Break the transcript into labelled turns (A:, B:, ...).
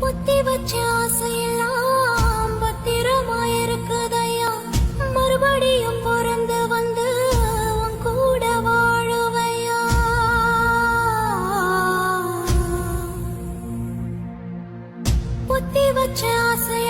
A: பொத்தி வச்ச ஆசையெல்லாம் பத்திரமாயிருக்குதையா, மறுபடியும் பிறந்து வந்து உன் கூட வாழுவையா. பொத்தி வச்ச ஆசை